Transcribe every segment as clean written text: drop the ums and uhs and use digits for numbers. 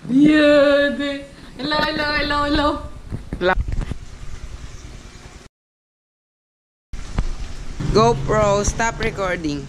Yun. Hello, hello, hello, hello. GoPro, stop recording.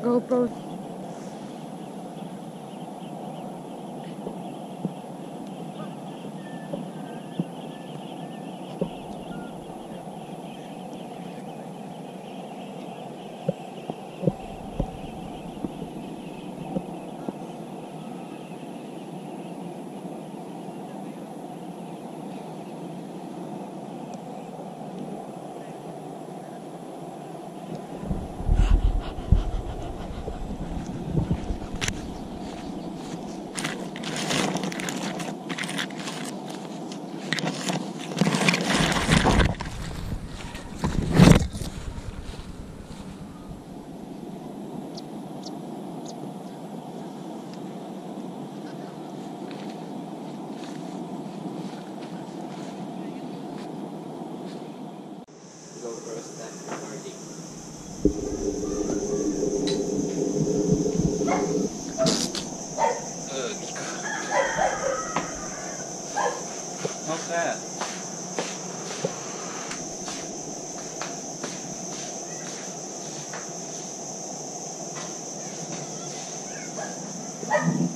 GoPro. Okay.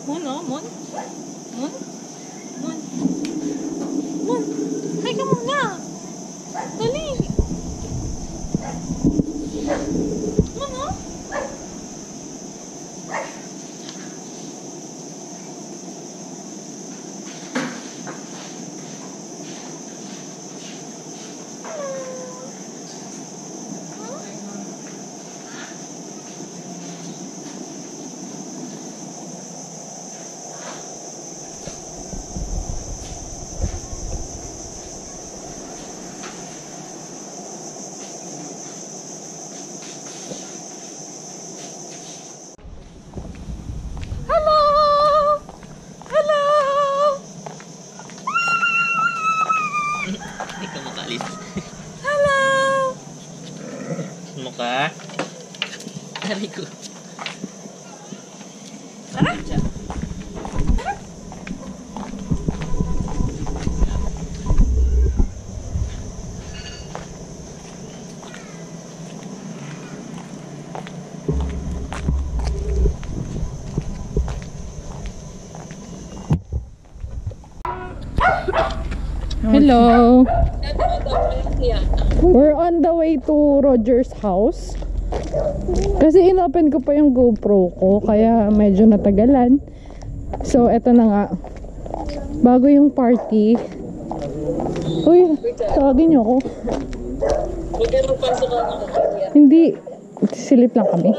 Moon, oh, Moon. Moon. Moon. Moon. Hay ka muna. Dali. Moon, oh. Hindi ka makalis. Hello. Mukha. Dari ko. Tara. Hello. We're on the way to Roger's house. Kasi inopen ko pa yung GoPro ko, kaya medyo natagalan. So, eto na nga. Bago yung party. Uy, tawagin niyo ako. Hindi. Silip lang kami.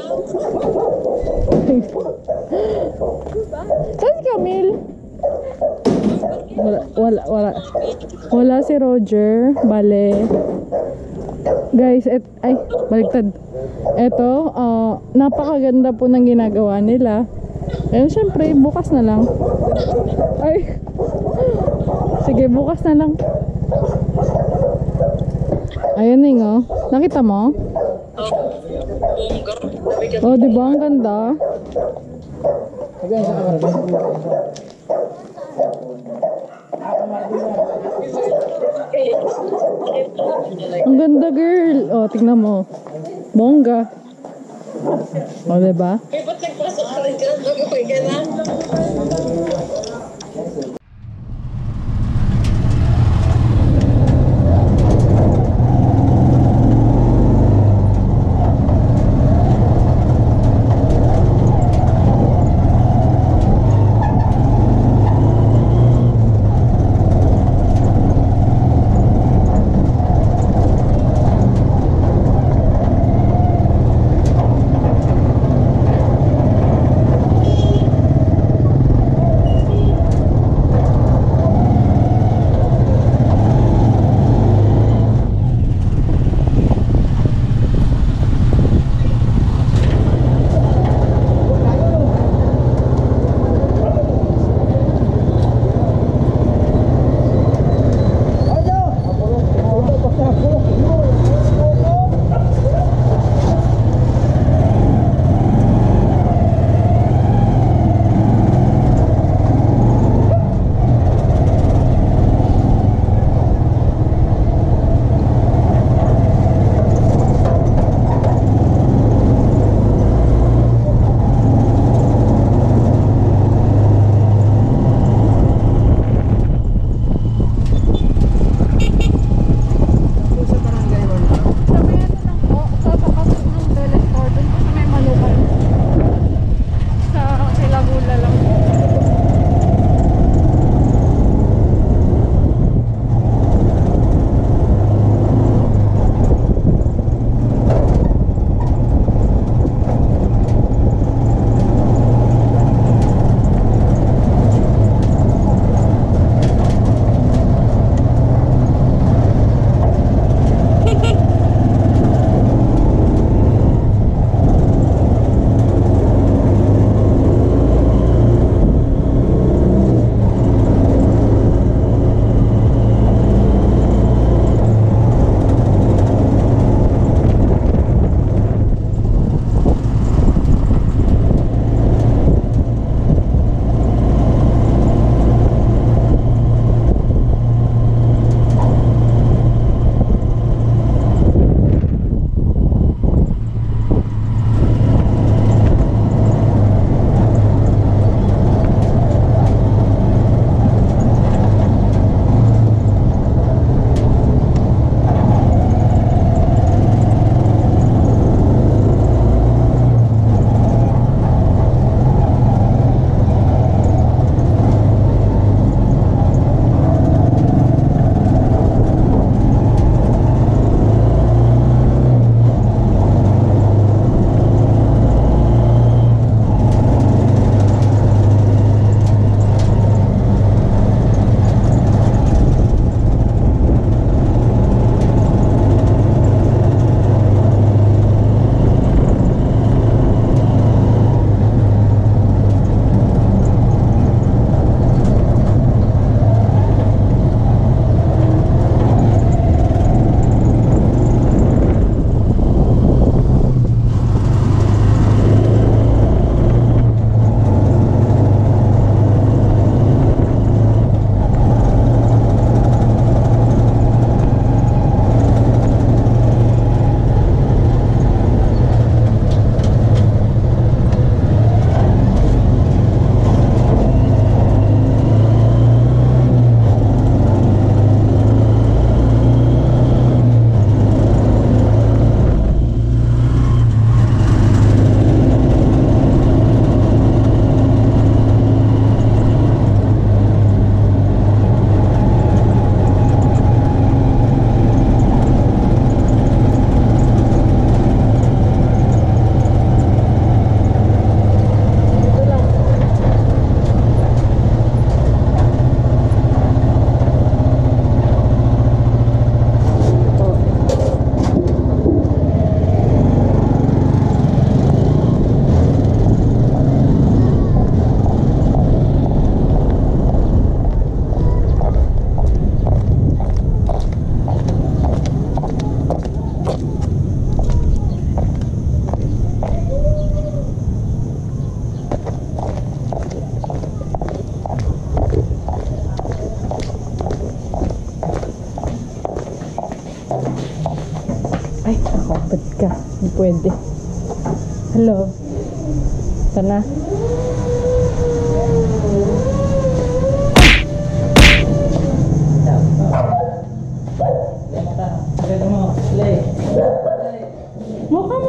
Saan si Camille? Wala si Roger. Bale. Guys, ay, baliktad. Eto, napakaganda po ng ginagawa nila. Ayun, syempre, bukas na lang. Ay. Sige, bukas na lang. Ayun Ning, oh. Nakita mo? Oh, di ba? Ang ganda. Ang ganda, girl. Oh, tingnan mo. Bongga. Oh, diba? Ba't nagpasok ka rin dyan? Nagapay ka na? Ay, ako, ba't ka? Hindi pwede. Hello. Ito na. Mukha.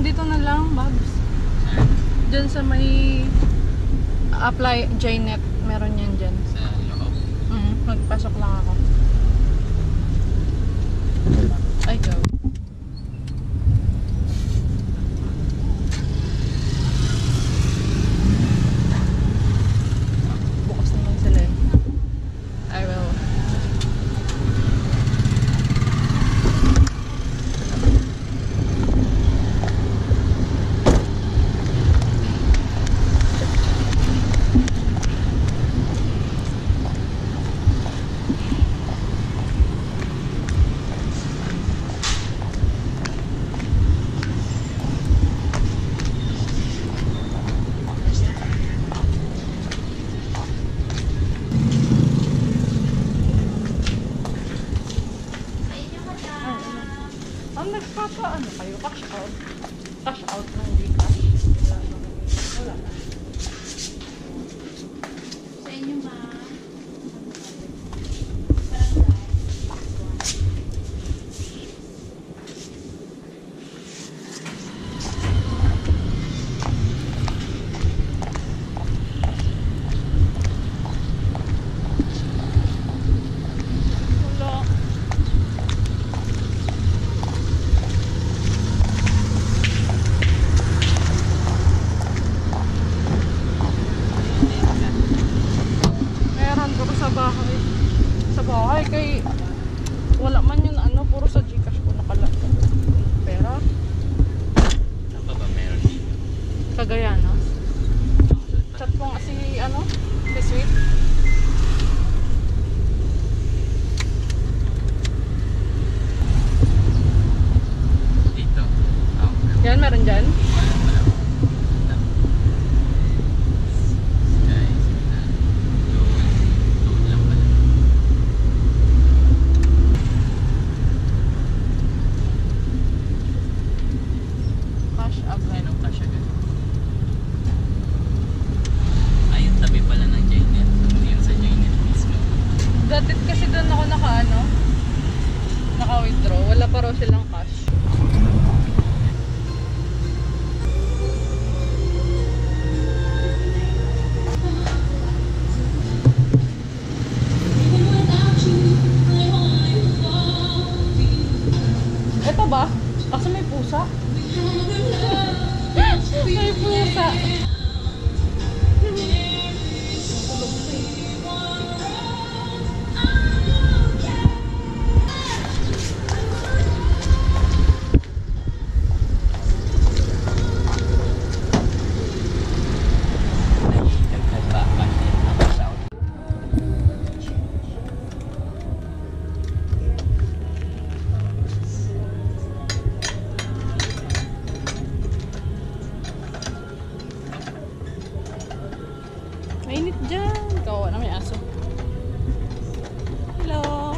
Dito na lang, Babs. Diyan sa may apply Jnet, meron yan dyan. Sa loob. Magpasok lang ako. Ay, go. Bukas naman sila eh. I will. Nagpapaano kayo? Cash out? Cash out ng Gcash? Wala na. Sa inyo ba? Sa bahay kay wala man yun puro sa Gcash ko nakalagay pera. Ano pa ba meron dito? Cagayana. Chat mo nga si si Sweet. Dito. Yan, meron dyan. Wala. Doon lang pala. Cash up. Anong cash agad? Ayun, tabi pala ng Jnet. Yun sa Jnet mismo. Dati kasi doon ako naka-withdraw. Wala pa raw silang cash. Mainit dyan. Kawawa na may aso. Hello.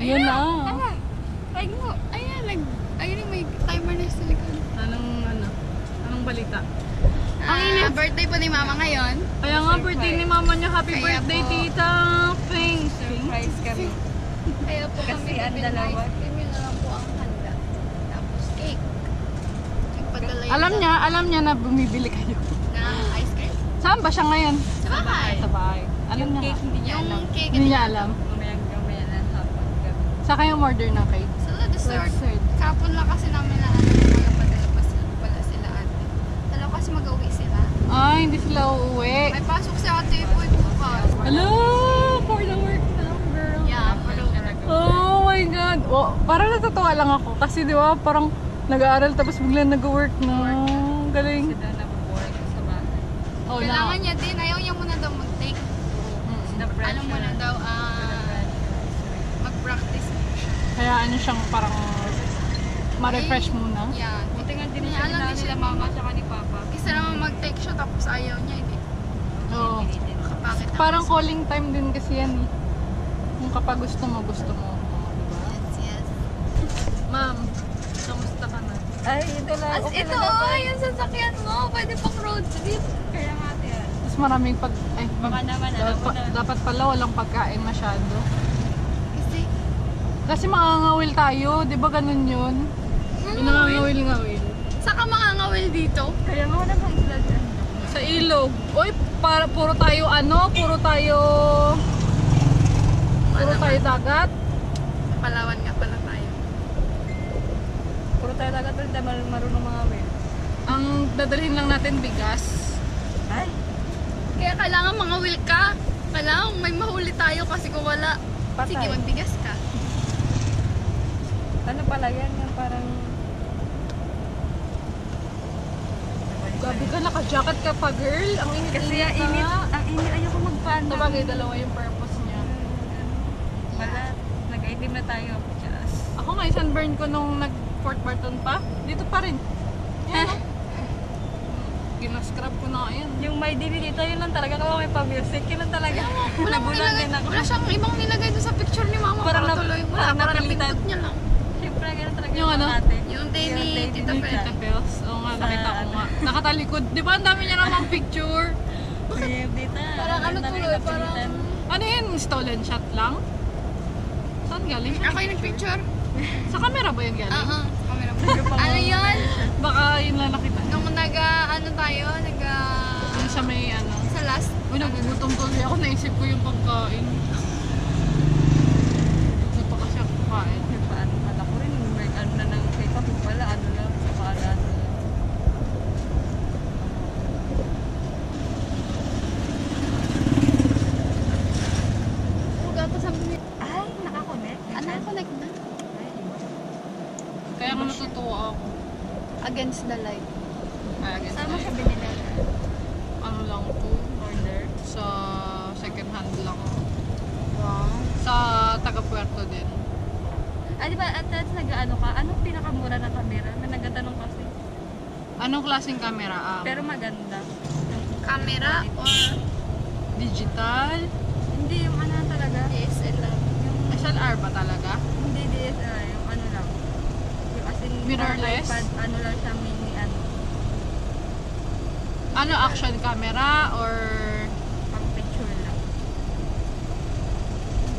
Yun na. Ay mo, ayan, ayun may timer na sa likod. Anong balita? Birthday po ni Mama ngayon. Kaya nga, birthday ni mama niya. Happy Kaya birthday, po, tita! Thanks! Surprise kami. Kaya po Kasi kami ang dalawa. Kami na lang po ang handa. Tapos cake. Nagpadala yun Alam niya na bumibili kayo. na ice cream. Saan ba siya ngayon? Sa bahay. Sa bahay. Alam Yung niya. cake hindi niya Yung alam. cake. Hindi niya alam. Mamayang-gamaya na hapon gabi. Sa kayong order ng cake? Sa dessert. Kapon lang kasi namin na magpadala pa pala sila ate. Dalaw kasi mag-uwi sila. Ay, hindi sila uuwi. May pasok si ate po bukas. Hello! For the work now, girl. Yeah, pero Oh my God! Oh, parang natutuwa lang ako. Kasi di ba, parang nag-aaral tapos biglang nag-work na. Galing. Kasi daw nabubuhay ko sa bahay. Oh, kailangan niya din. Ayaw niya muna daw mag-take. Ano muna daw, mag-practice muna siya. Kaya ano siyang parang ma-refresh muna. Yeah. Buti nga din Alam siya din nila siya mama tsaka ni papa. Isa naman mag-take siya tapos ayaw niya. Hindi parang calling time din kasi yan eh. Kung kapag gusto mo, gusto mo. Diba? Yes. Ma'am, kamusta ka na? Ay, ito lang. As ito, yung sasakyan mo. Pwede pang road trip. Kaya nga yan. Mas maraming pag... Ay, Baka naman, alam mo na. dapat pala walang pagkain masyado. Kasi, Kasi makangawil tayo, di ba ganun yun? Yung nangangawil-ngawil. saka makangawil dito. Kaya nga naman sila dyan. Sa ilog. Uy, puro tayo puro tayo dagat. Palawan nga pala tayo. Puro tayo dagat pero hindi marunong mga whale. Ang dadalhin lang natin bigas. Ay, Kaya kailangan mangawil ka. Kailangan may mahuli tayo kasi kung wala, Patay. sige magbigas ka. ano pala yan? Yung parang... Gabi ka, naka-jacket ka pa, girl. Ang init Kasi ang init, ayoko magpaan. Sabagay, dalawa yung purpose niya. Wala, nag-itim na tayo. Just. Ako nga, sunburn ko nung nag-Fort Barton pa. Dito pa rin. Yan, oh. Ginascrub ko na yan. Yung may dili dito, yun lang talaga. Kapag may pa-music, yun lang talaga. Wala mong Nagulan nilagay, din ako. wala siyang ibang nilagay doon sa picture ni mama. Parang Para tuloy. Wala, parang parang napilitan. napindot niya lang. Siyempre, ganun talaga Yung ano? ate. Yung day ni Tita Tita Fred. Tita Pels. Oo nga, nakita ko nga. Nakatalikod. Di ba ang dami niya namang picture? Sige, dito. Parang ano tuloy, parang... Ano yan? Stolen shot lang? Saan galing? Ako yung nagpicture. Sa camera ba yung galing? Camera mo. Ano yun? Baka yun lang nakita. Nung ano tayo, Yung sa may ano. sa last, Uy, nagugutom tuloy ako. Naisip ko yung pagkain. Hindi pa kasi ako kakain. Paano pala ko rin, may ano na ng K-pop, wala, ano lang, sa paalan. gato sabi niya, Ay, nakakonect. connect na. Kaya nga natutuwa ako. Against the light. Sama siya binili. Ano lang to? Order. Sa second hand lang. Wow. Sa taga Puerto din. Ah, di ba, at that's nag-ano ka? Anong pinakamura na camera? May nagtatanong kasi. Anong klaseng camera? Pero maganda. Camera or Digital? Hindi, yung ano talaga. DSLR? Yung, SLR ba talaga? hindi DSLR, yung ano lang. Yung as in, Mirrorless? iPad, ano lang siya, mini ano. Ano, action camera or Pang picture lang.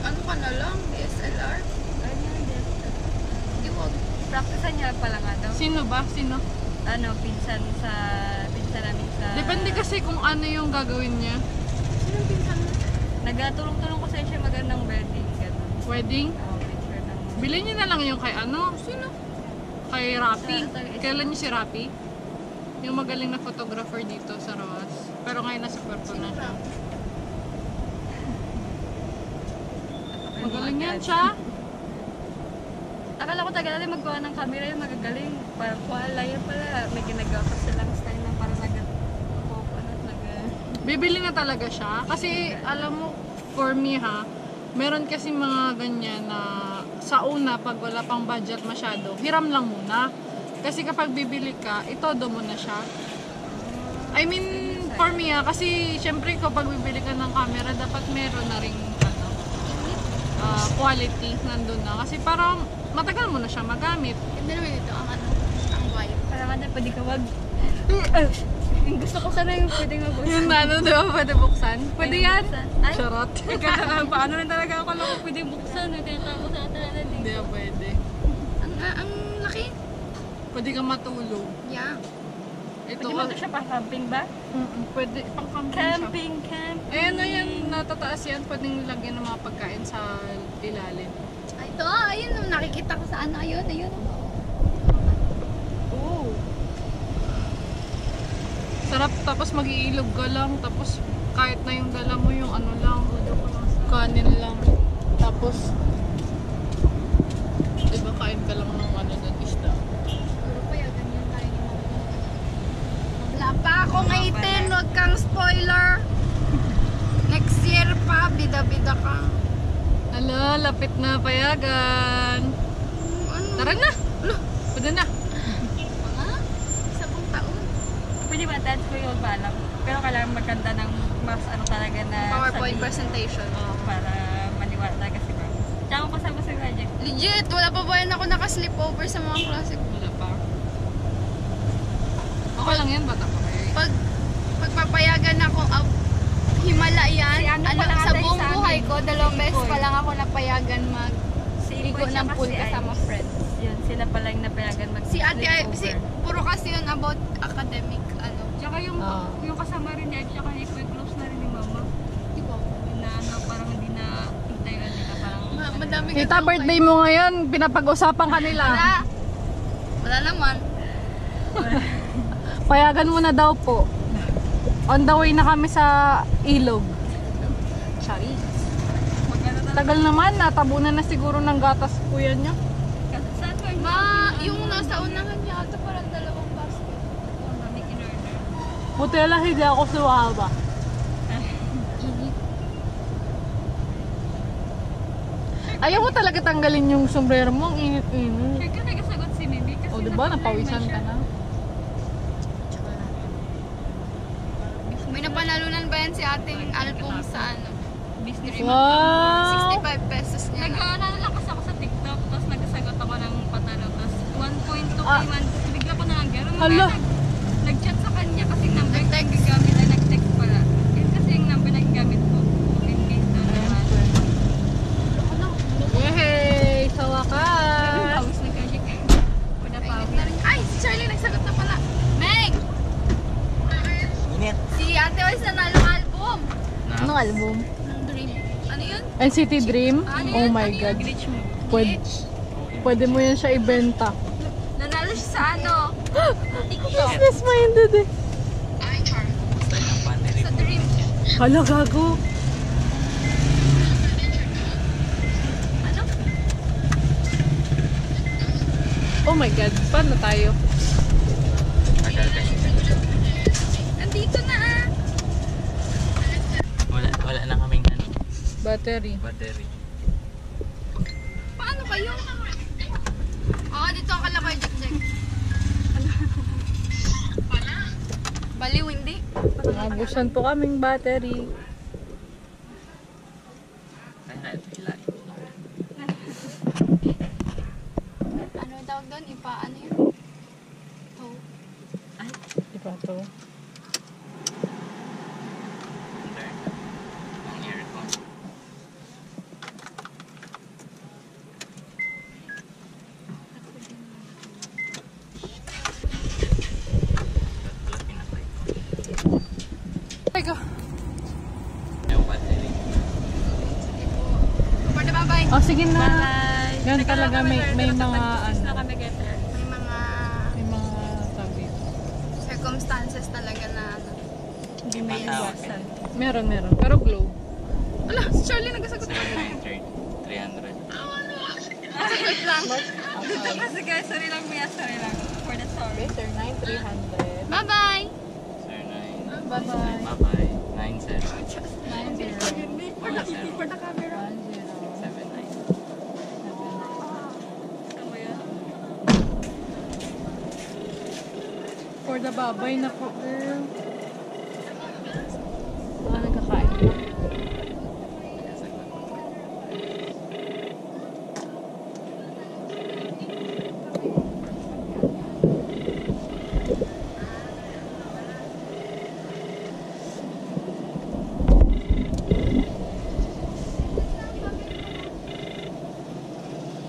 Ano ka na lang? DSLR? Ano yung DSLR? Di wag. Practicean niya pala nga daw. sino ba? Sino? Ano, pinsan namin sa... Depende kasi kung ano yung gagawin niya. Sinong pinsan mo? Nagtulong-tulong ko sa siya magandang wedding. Ganun. Wedding? Picture ng... Bilhin niyo na lang yung kay ano? Sino? Kay Rapi. Sa- Kailan niyo si Rapi? Yung magaling na photographer dito sa Roas. Pero ngayon nasa Puerto na siya. Magaling yan siya. Akala ko tagal natin maggawa ng camera yung magagaling. Parang kuala yun pala. May ginagawa pa silang style na parang Bibili na talaga siya. Kasi alam mo, for me ha, meron kasi mga ganyan na sa una, pag wala pang budget masyado, hiram lang muna. Kasi kapag bibili ka, itodo mo na siya. I mean, for me ha, kasi syempre kapag bibili ka ng camera, dapat meron na ring ano, quality nandun na. Kasi parang matagal mo na siya magamit. Ganda naman ito, ang ano, ang vibe. Parang ano, pwede ka wag... Gusto ko sana yung pwede magbuksan. Yung ano, di ba? Pwede buksan? Pwede yan. Ay, Charot. paano rin talaga ako lang kung pwede buksan. Kaya ako sa atin na Hindi na pwede. Ang laki. Pwede ka matulog. Yeah. Ito, Pwede mo ito siya pang camping ba? pwede pang camping siya. Camping. Eh, ano yan, natataas yan, pwedeng lagyan ng mga pagkain sa ilalim. Ay, ito, ayun, nakikita ko sa ano, ayun. Oo. Sarap, tapos mag-iilog ka lang, tapos kahit na yung dala mo yung ano lang, kanin lang. Tapos, diba kain ka lang ng ano ng isda. Siguro pa yan, ganyan tayo ni Mama. Wala pa akong 18, wag kang spoiler. Next year pa, bida-bida ka. Ala, lapit na payagan. Ano? Tara na! Pwede na. Mga? Isa pang taon. Pwede Hindi ba, that's ko yung magbalang. Pero kailangan maganda ng mas ano talaga na PowerPoint sabihin. presentation. Oo, para maniwala talaga si ma'am. Tsaka kung kasama sa project. Legit, wala pa ba yun ako naka-sleepover sa mga klase ko? Wala pa. Okay lang yan, bata pa kayo. Pagpapayagan ako, himala yan. Si ano Ano, pala sa ata yung buong sa buhay amin? ko, dalawang Si beses Ikoy. pa lang ako napayagan Si mag-ligo Ikoy siya ng pool kasi kasama Ice. friends. Yun, sila pala yung napayagan mag Si ate, sleepover. puro kasi yun about academic, ano. Tsaka yung kasama rin niya, tsaka ni Ikoy, close na rin ni mama. Di ba? Na ano, parang hindi na hintayan nila, parang Madami Tita, birthday mo ngayon, pinapag-usapan ka nila. Wala naman. Payagan mo na daw po. On the way na kami sa ilog. Charis. magkano talaga. Tagal naman, natabunan na siguro ng gatas kuya niya. Saan ba yung Yung nasa unahan niya ata parang dalawang basket. mami in-order? Buti lang hindi ako suwaba. Ayaw mo talaga tanggalin yung sombrero mo, ang init-init. Sure ka nagasagot si Mimi kasi O diba, napawisan ka na. May napanalunan ba yan si ating album sa ano? Business. Wow! 65 pesos niya. Nag-ano lang kasi ako sa TikTok, tapos nagsagot ako ng patalo, tapos 1.2 Ah. man, bigla ko na lang gano'n. Hala. Nag-chat sa kanya kasi yung number na gagamit ay nag-text pala. Yun kasi yung number na gagamit ko. In case na naman. Yay! Sa wakas! Pawis na kaya. Wala pawis. Ay, si Charlie nagsagot na pala. Meg! Init. Si Ate Oys nanalo ng album. Anong album? Ng Dream. Ano yun? NCT Dream? Ano Oh yun? my Ano yun? God. Glitch mo. Pwede mo yan siya ibenta. Nanalo siya sa ano? Business-minded eh. Basta yung battery Sa po. Dream. Hala, gago. Ano? Oh my God, paano tayo? Tagal kasi. Nandito na ah. Wala na kaming ano, Battery. battery. Paano kayo? Oo, dito ang kalakay, Jack. Baliw, hindi. Nabusan po kaming battery. Ay, naipila. Ano yung tawag doon? Ano yun? Oh. Diba to? Turn. Ang aircon. Tatlo pinatay ko. Teka. Yung battery. For the bye-bye. Oh, sige na. Bye! Ganun talaga, may mga ano. na kami getter. May mga May mga sabi. circumstances talaga na ano. Hindi may iwasan. Meron. Pero glow. Ala, si Charlie nagsagot na. 300. Wait lang. Kasi guys, sorry lang Mia, sorry lang. For the story. Sir, 9,300. Bye-bye. Sir, 9. Bye-bye. Bye-bye. 9-7. 90. For the camera. 7-9. Tama yun. For the babay na po, girl. Ano kakain?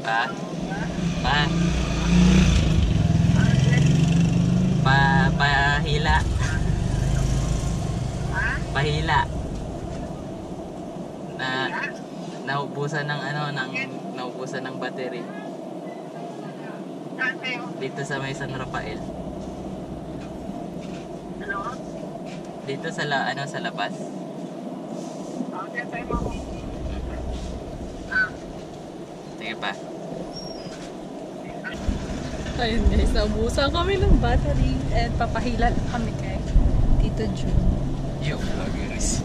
Pa? Pahila. Pahila. Naubusan ng naubusan ng battery. Dito sa may San Rafael. Dito sa sa labas. Sige pa. Ayun guys, naubusan kami ng battery and papahila lang kami kay Tito June. Yo, vloggers.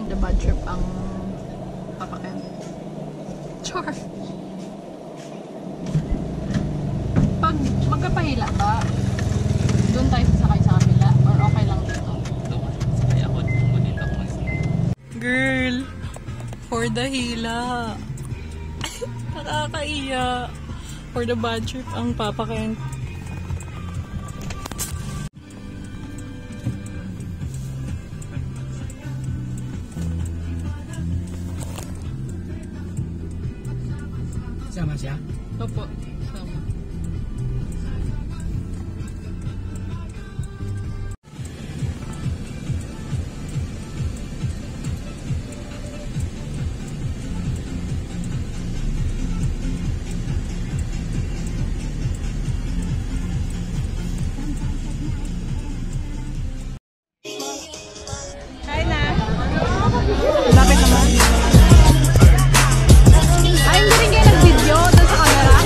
The bad trip ang papakin. Char! Pag For the hila. Nakakaiya. For the bad trip ang Papa Ken. Sama siya? Opo. Sama. Hi na. Lapit naman. Ay, hindi rin kayo nag-video doon sa camera?